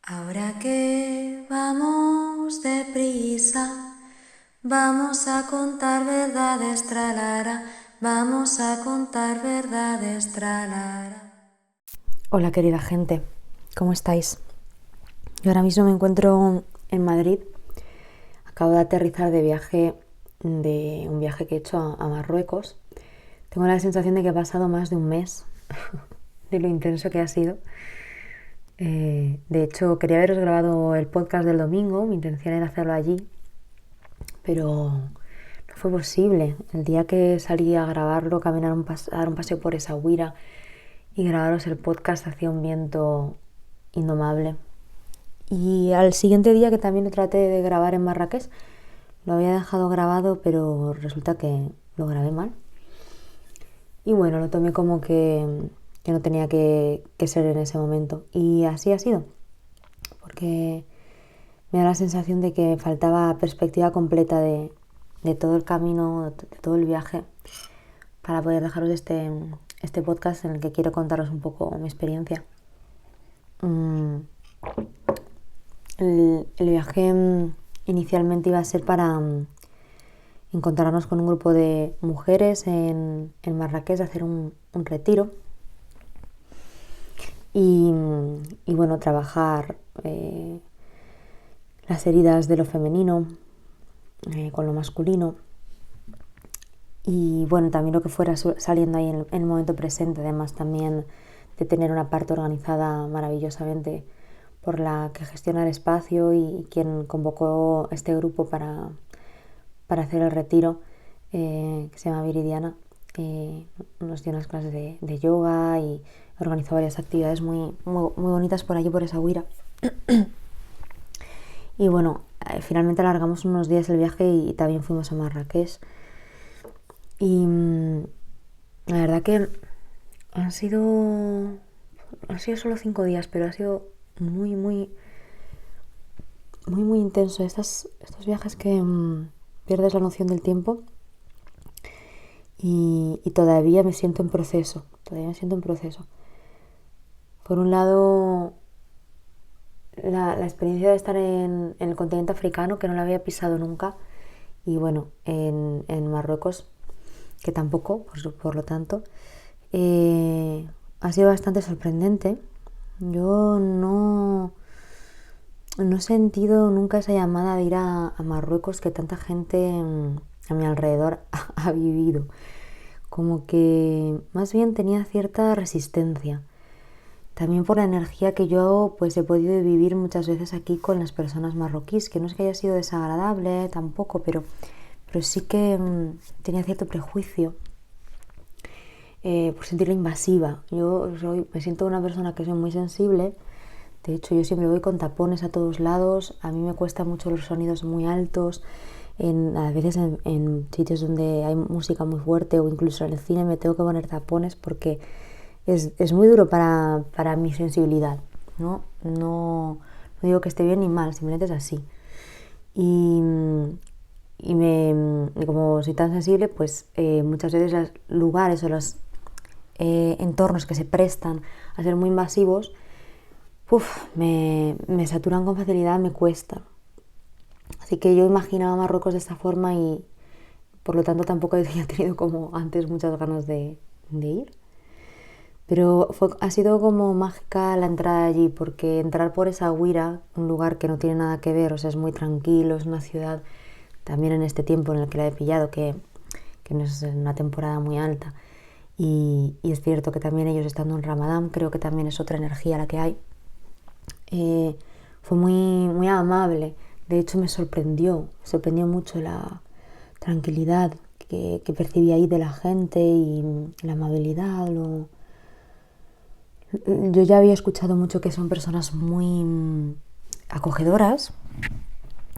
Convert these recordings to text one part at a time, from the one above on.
Ahora que vamos deprisa, vamos a contar verdades, tralara, vamos a contar verdades, tralara. Hola querida gente, ¿cómo estáis? Yo ahora mismo me encuentro en Madrid. Acabo de aterrizar de un viaje que he hecho a Marruecos. Tengo la sensación de que ha pasado más de un mes de lo intenso que ha sido. De hecho, quería haberos grabado el podcast del domingo, mi intención era hacerlo allí, pero no fue posible. El día que salí a grabarlo, a dar un paseo por Essaouira y grabaros el podcast, hacía un viento indomable. Y al siguiente día, que también lo traté de grabar en Marrakech, lo había dejado grabado, pero resulta que lo grabé mal. Y bueno, lo tomé como que no tenía que ser en ese momento. Y así ha sido, porque me da la sensación de que faltaba perspectiva completa de todo el camino, de todo el viaje, para poder dejaros este podcast en el que quiero contaros un poco mi experiencia. El viaje inicialmente iba a ser para encontrarnos con un grupo de mujeres en Marrakech, hacer un retiro y, bueno, trabajar las heridas de lo femenino con lo masculino y bueno, también lo que fuera saliendo ahí en el momento presente, además también de tener una parte organizada maravillosamente por la que gestiona el espacio y quien convocó este grupo para hacer el retiro, que se llama Viridiana. Nos dio unas clases de yoga y organizó varias actividades muy bonitas por allí, por Essaouira. Y bueno, finalmente alargamos unos días el viaje y también fuimos a Marrakech. Y la verdad que han sido solo 5 días, pero ha sido muy intenso. Estos viajes que pierdes la noción del tiempo y todavía me siento en proceso. Por un lado, la experiencia de estar en el continente africano, que no la había pisado nunca, y bueno, en Marruecos, que tampoco, por lo tanto, ha sido bastante sorprendente. Yo no he sentido nunca esa llamada de ir a Marruecos que tanta gente a mi alrededor ha vivido. Como que más bien tenía cierta resistencia. También por la energía que yo pues he podido vivir muchas veces aquí con las personas marroquíes, que no es que haya sido desagradable tampoco, pero sí que tenía cierto prejuicio por sentirla invasiva. Me siento una persona que soy muy sensible. De hecho, yo siempre voy con tapones a todos lados. A mí me cuesta mucho los sonidos muy altos. A veces en sitios donde hay música muy fuerte o incluso en el cine me tengo que poner tapones porque es muy duro para mi sensibilidad, ¿no? No digo que esté bien ni mal, simplemente es así. Y como soy tan sensible, pues muchas veces los lugares o los entornos que se prestan a ser muy invasivos, me saturan con facilidad, me cuesta. Así que yo imaginaba Marruecos de esta forma y por lo tanto tampoco había tenido como antes muchas ganas de ir. Pero ha sido como mágica la entrada allí, porque entrar por Essaouira, un lugar que no tiene nada que ver, o sea, es muy tranquilo, es una ciudad, también en este tiempo en el que la he pillado, que no es una temporada muy alta. Y es cierto que también ellos estando en Ramadán, creo que también es otra energía la que hay. Fue muy amable. De hecho, me sorprendió mucho la tranquilidad que percibí ahí de la gente y la amabilidad. Yo ya había escuchado mucho que son personas muy acogedoras,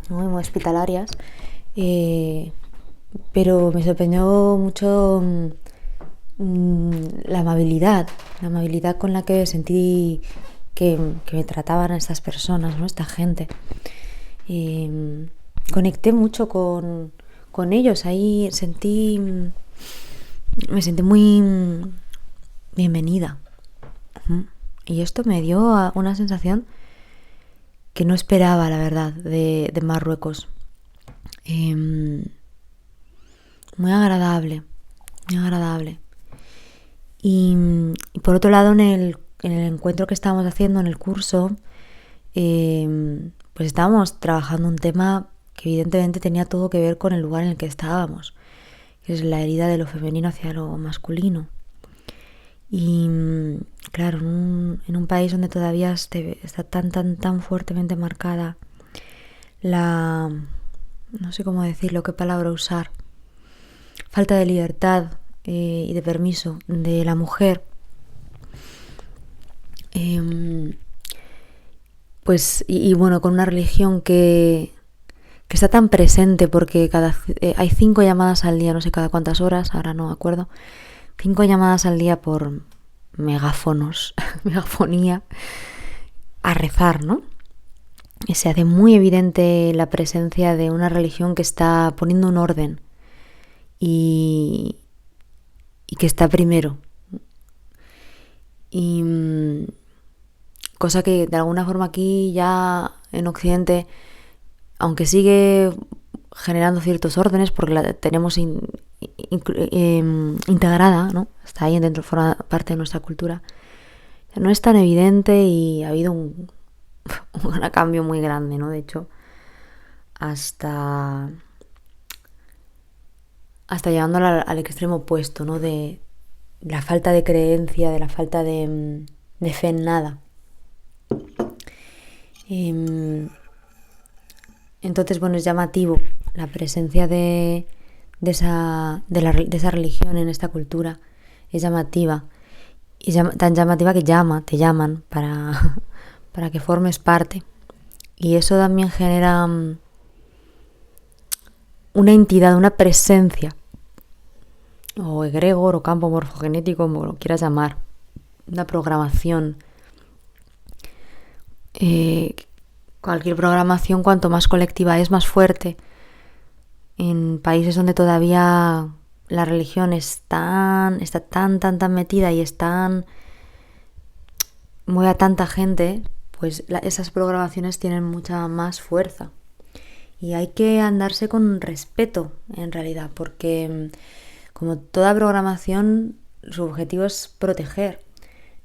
muy hospitalarias, pero me sorprendió mucho la amabilidad con la que sentí que me trataban estas personas, ¿no? Esta gente. Conecté mucho con ellos, ahí me sentí muy bienvenida. Y esto me dio una sensación no esperaba, la verdad, de Marruecos. Muy agradable, muy agradable. Y por otro lado, en el encuentro que estábamos haciendo, en el curso, pues estábamos trabajando un tema que evidentemente tenía todo que ver con el lugar en el que estábamos, que es la herida de lo femenino hacia lo masculino. Y claro, en un país donde todavía está tan fuertemente marcada no sé cómo decirlo, qué palabra usar, falta de libertad y de permiso de la mujer, pues y bueno, con una religión que está tan presente, porque hay 5 llamadas al día, no sé cada cuántas horas, ahora no me acuerdo, 5 llamadas al día por megáfonos, megafonía, a rezar, ¿no? Y se hace muy evidente la presencia de una religión que está poniendo un orden y que está primero. Y cosa que de alguna forma aquí ya en Occidente, aunque sigue generando ciertos órdenes porque la tenemos integrada, ¿no? Está ahí dentro, forma parte de nuestra cultura, no es tan evidente y ha habido un cambio muy grande, ¿no? De hecho, hasta llevándolo al extremo opuesto, ¿no? De la falta de creencia, de la falta de fe en nada. Entonces, bueno, es llamativo la presencia de esa religión en esta cultura. Es llamativa. Y tan llamativa que te llaman para que formes parte. Y eso también genera una entidad, una presencia, o egregor, o campo morfogenético, como lo quieras llamar, una programación. Cualquier programación, cuanto más colectiva es, más fuerte. En países donde todavía la religión está tan metida y mueve a tanta gente, pues esas programaciones tienen mucha más fuerza. Y hay que andarse con respeto, en realidad, porque como toda programación, su objetivo es proteger.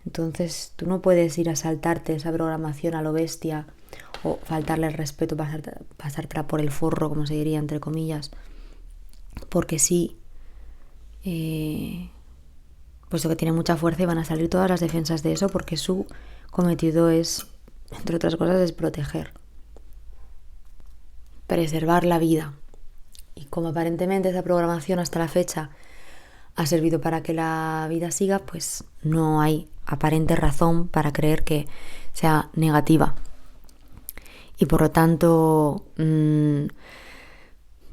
Entonces tú no puedes ir a saltarte esa programación a lo bestia o faltarle el respeto, pasar por el forro, como se diría, entre comillas, porque sí, puesto que tiene mucha fuerza y van a salir todas las defensas de eso, porque su cometido es, entre otras cosas, es proteger, preservar la vida. Y como aparentemente esa programación hasta la fecha ha servido para que la vida siga, pues no hay aparente razón para creer que sea negativa. Y por lo tanto,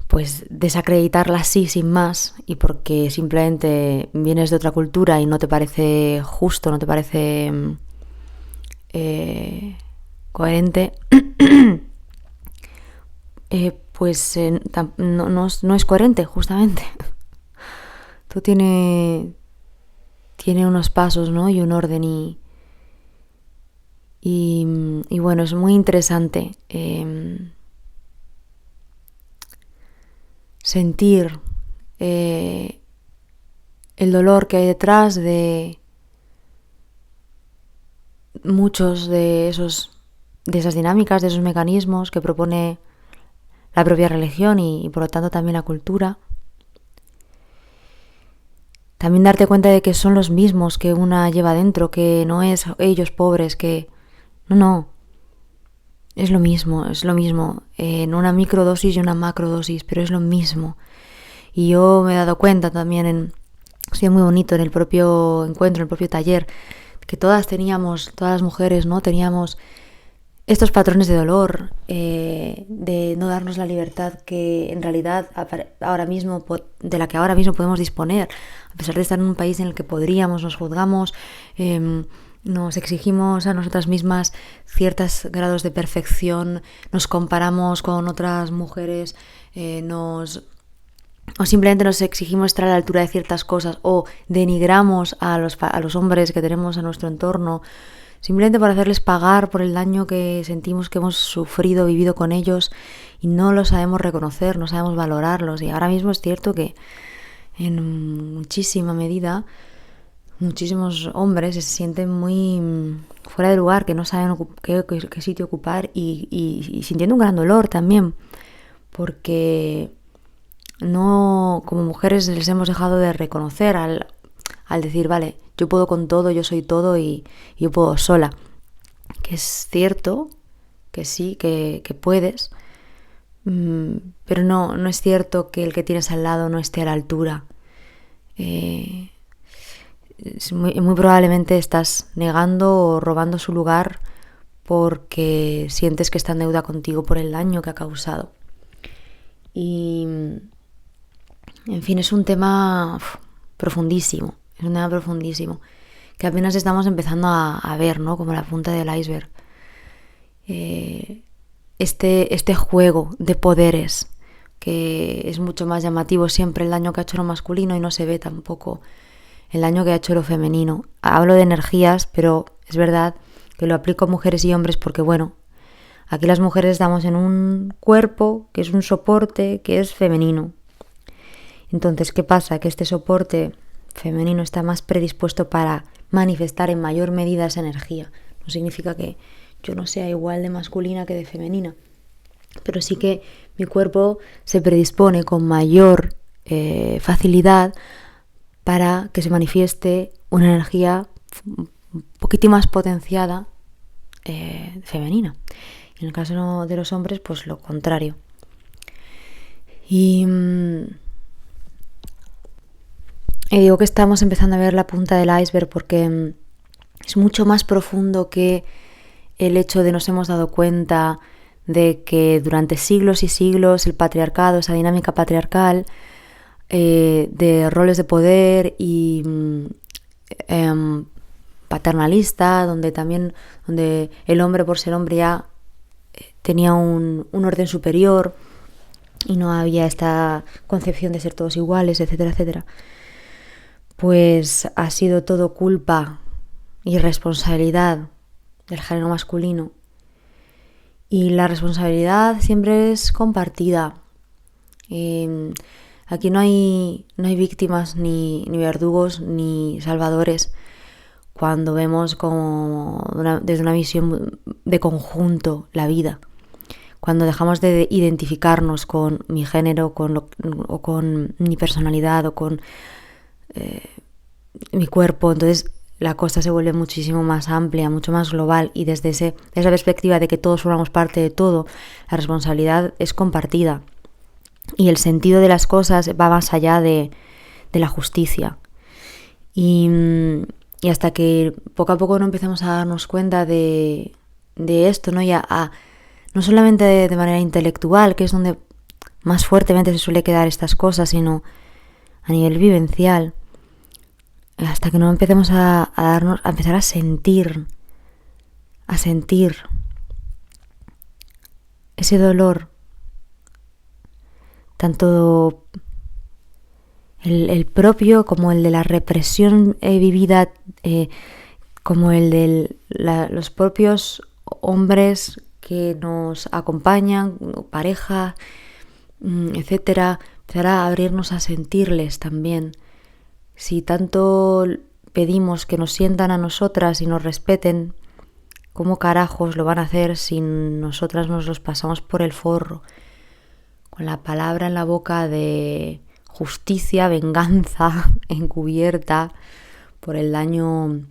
pues desacreditarla así, sin más, y porque simplemente vienes de otra cultura y no te parece justo, no te parece coherente, pues no es coherente, justamente. Todo tiene unos pasos, ¿no? Y un orden y bueno, es muy interesante sentir el dolor que hay detrás de muchos de esas dinámicas, de esos mecanismos que propone la propia religión y por lo tanto también la cultura. También darte cuenta de que son los mismos que una lleva dentro, que no es ellos pobres, que no, es lo mismo, en una microdosis y una macrodosis, pero es lo mismo. Y yo me he dado cuenta también, ha sido muy bonito en el propio encuentro, en el propio taller, que todas las mujeres, ¿no? Teníamos estos patrones de dolor, de no darnos la libertad que en realidad ahora mismo, de la que ahora mismo podemos disponer, a pesar de estar en un país en el que nos juzgamos, nos exigimos a nosotras mismas ciertos grados de perfección, nos comparamos con otras mujeres, o simplemente nos exigimos estar a la altura de ciertas cosas, o denigramos a los hombres que tenemos a nuestro entorno simplemente por hacerles pagar por el daño que sentimos que hemos sufrido, vivido con ellos, y no lo sabemos reconocer, no sabemos valorarlos. Y ahora mismo es cierto que en muchísima medida muchísimos hombres se sienten muy fuera de lugar, que no saben qué sitio ocupar y sintiendo un gran dolor también, porque no, como mujeres les hemos dejado de reconocer al decir, vale, yo puedo con todo, yo soy todo y yo puedo sola. Que es cierto que sí, que puedes, pero no es cierto que el que tienes al lado no esté a la altura. Muy probablemente estás negando o robando su lugar porque sientes que está en deuda contigo por el daño que ha causado. Y, en fin, es un tema profundísimo, que apenas estamos empezando a ver, ¿no? Como la punta del iceberg. Este juego de poderes, que es mucho más llamativo siempre el daño que ha hecho lo masculino y no se ve tampoco el daño que ha hecho lo femenino. Hablo de energías, pero es verdad que lo aplico a mujeres y hombres porque, bueno, aquí las mujeres estamos en un cuerpo que es un soporte que es femenino. Entonces, ¿qué pasa? Que este soporte femenino está más predispuesto para manifestar en mayor medida esa energía. No significa que yo no sea igual de masculina que de femenina, pero sí que mi cuerpo se predispone con mayor facilidad para que se manifieste una energía un poquito más potenciada femenina. En el caso de los hombres, pues lo contrario. Y digo que estamos empezando a ver la punta del iceberg porque es mucho más profundo que el hecho de nos hemos dado cuenta de que durante siglos y siglos el patriarcado, esa dinámica patriarcal de roles de poder y paternalista, donde el hombre por ser hombre ya tenía un orden superior y no había esta concepción de ser todos iguales, etcétera, etcétera, pues ha sido todo culpa y responsabilidad del género masculino. Y la responsabilidad siempre es compartida. Aquí no hay víctimas, ni verdugos, ni salvadores cuando vemos desde una visión de conjunto la vida. Cuando dejamos de identificarnos con mi género, o con mi personalidad, o con mi cuerpo, entonces la cosa se vuelve muchísimo más amplia, mucho más global, y desde esa perspectiva de que todos formamos parte de todo, la responsabilidad es compartida y el sentido de las cosas va más allá de la justicia. Y hasta que poco a poco no empezamos a darnos cuenta de esto, ¿no? No solamente de manera intelectual, que es donde más fuertemente se suele quedar estas cosas, sino a nivel vivencial, hasta que no empecemos a empezar a sentir ese dolor, tanto el propio como el de la represión vivida, como el de los propios hombres que nos acompañan, pareja, etcétera, empezar a abrirnos a sentirles también. Si tanto pedimos que nos sientan a nosotras y nos respeten, ¿cómo carajos lo van a hacer si nosotras nos los pasamos por el forro? Con la palabra en la boca de justicia, venganza encubierta por el daño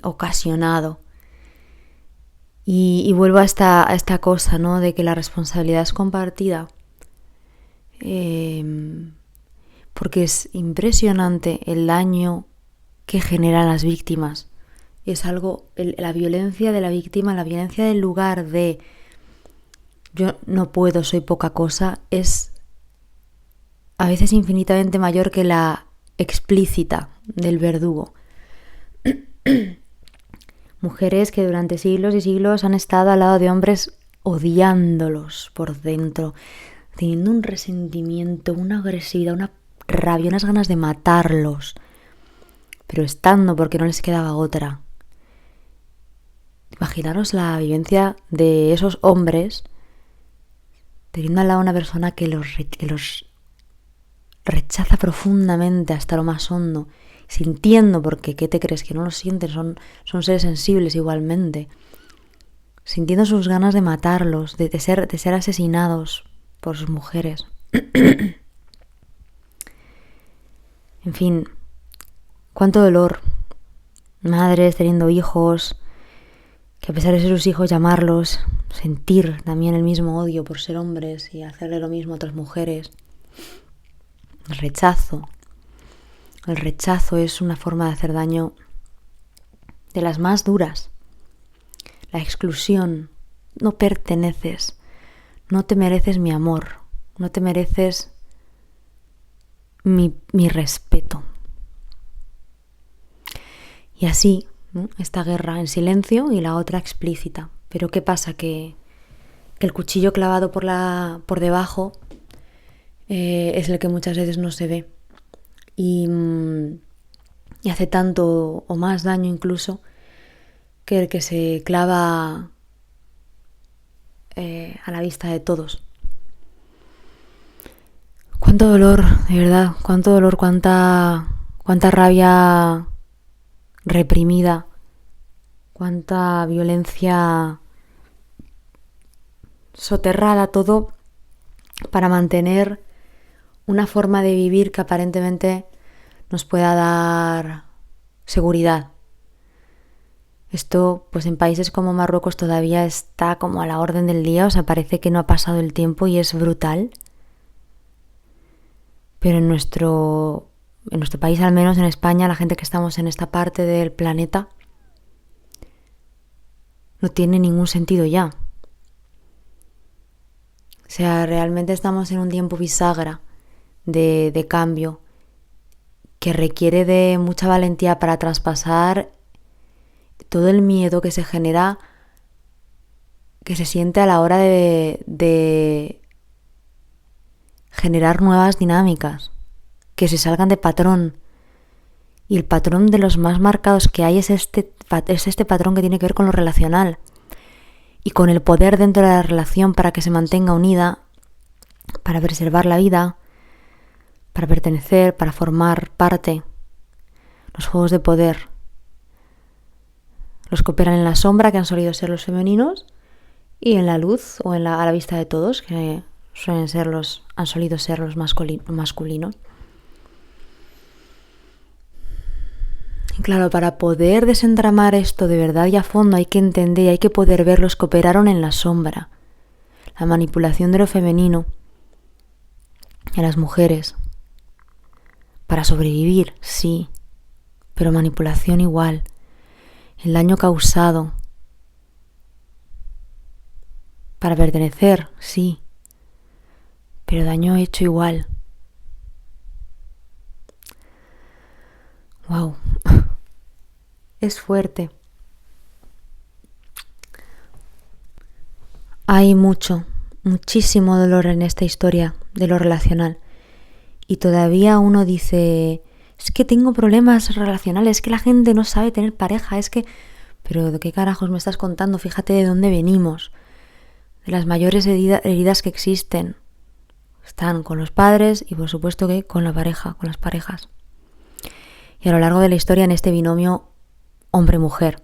ocasionado. Y vuelvo a esta cosa, ¿no? De que la responsabilidad es compartida. Porque es impresionante el daño que generan las víctimas. Es algo, la violencia de la víctima, la violencia del lugar de yo no puedo, soy poca cosa, es a veces infinitamente mayor que la explícita del verdugo. Mujeres que durante siglos y siglos han estado al lado de hombres odiándolos por dentro, teniendo un resentimiento, una agresividad, una rabia, unas ganas de matarlos, pero estando porque no les quedaba otra. Imaginaros la vivencia de esos hombres teniendo al lado a una persona que los rechaza profundamente hasta lo más hondo, sintiendo, porque ¿qué te crees? Que no lo sienten, son seres sensibles igualmente, sintiendo sus ganas de matarlos, de ser asesinados por sus mujeres. En fin, cuánto dolor. Madres teniendo hijos, que a pesar de ser sus hijos, llamarlos, sentir también el mismo odio por ser hombres y hacerle lo mismo a otras mujeres. El rechazo. El rechazo es una forma de hacer daño de las más duras. La exclusión. No perteneces. No te mereces mi amor. No te mereces mi respeto. Y así, ¿no? Esta guerra en silencio y la otra explícita. Pero ¿qué pasa? Que el cuchillo clavado por debajo es el que muchas veces no se ve. Y hace tanto o más daño incluso que el que se clava a la vista de todos. Cuánto dolor, de verdad, cuánto dolor, cuánta rabia reprimida, cuánta violencia soterrada, todo para mantener una forma de vivir que aparentemente nos pueda dar seguridad. Esto, pues en países como Marruecos todavía está como a la orden del día, o sea, parece que no ha pasado el tiempo y es brutal. Pero en nuestro país, al menos en España, la gente que estamos en esta parte del planeta, no tiene ningún sentido ya. O sea, realmente estamos en un tiempo bisagra de cambio que requiere de mucha valentía para traspasar todo el miedo que se genera, que se siente a la hora de generar nuevas dinámicas, que se salgan de patrón. Y el patrón de los más marcados que hay es este patrón que tiene que ver con lo relacional y con el poder dentro de la relación para que se mantenga unida, para preservar la vida, para pertenecer, para formar parte. Los juegos de poder. Los que operan en la sombra, que han solido ser los femeninos, y en la luz o a la vista de todos, que han solido ser los masculinos. Y claro, para poder desentramar esto de verdad y a fondo hay que entender y hay que poder ver los que operaron en la sombra. La manipulación de lo femenino a las mujeres. Para sobrevivir, sí, pero manipulación igual. El daño causado. Para pertenecer, sí, pero daño hecho igual. Wow. Es fuerte. Hay muchísimo dolor en esta historia de lo relacional. Y todavía uno dice, es que tengo problemas relacionales, es que la gente no sabe tener pareja, es que... Pero ¿de qué carajos me estás contando? Fíjate de dónde venimos. De las mayores heridas que existen. Están con los padres y por supuesto que con la pareja, con las parejas. Y a lo largo de la historia en este binomio hombre-mujer,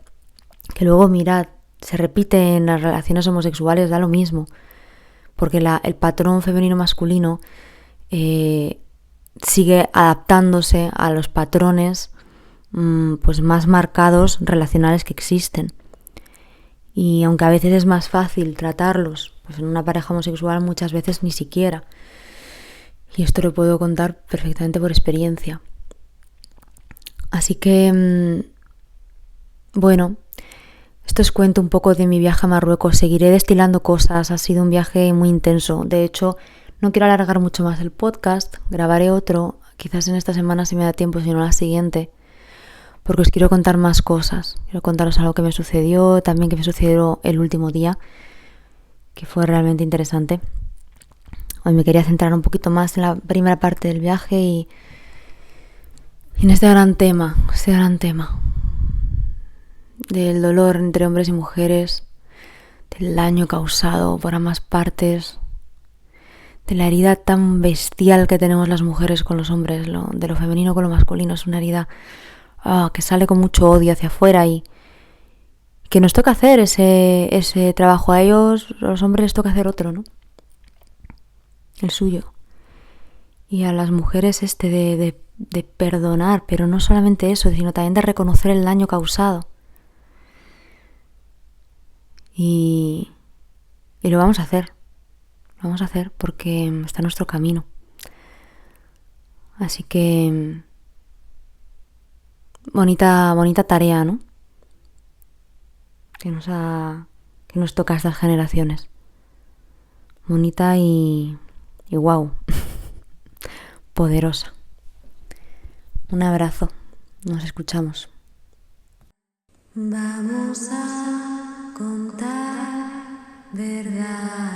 que luego mirad, se repite en las relaciones homosexuales, da lo mismo, porque el patrón femenino-masculino sigue adaptándose a los patrones pues más marcados relacionales que existen. Y aunque a veces es más fácil tratarlos, pues en una pareja homosexual muchas veces ni siquiera. Y esto lo puedo contar perfectamente por experiencia. Así que, bueno, esto os cuento un poco de mi viaje a Marruecos. Seguiré destilando cosas, ha sido un viaje muy intenso. De hecho, no quiero alargar mucho más el podcast, grabaré otro, quizás en esta semana si me da tiempo, si no la siguiente, porque os quiero contar más cosas. Quiero contaros algo que me sucedió, también que me sucedió el último día, que fue realmente interesante. Hoy me quería centrar un poquito más en la primera parte del viaje y en este gran tema. del dolor entre hombres y mujeres, del daño causado por ambas partes, de la herida tan bestial que tenemos las mujeres con los hombres, de lo femenino con lo masculino. Es una herida que sale con mucho odio hacia afuera y que nos toca hacer ese trabajo. A ellos, a los hombres, les toca hacer otro, ¿no? El suyo. Y a las mujeres de perdonar, pero no solamente eso, sino también de reconocer el daño causado. Y lo vamos a hacer. Lo vamos a hacer porque está en nuestro camino. Así que bonita tarea, ¿no? Que nos toca a estas generaciones. Bonita y guau. Poderosa. Un abrazo. Nos escuchamos. Vamos a contar verdad.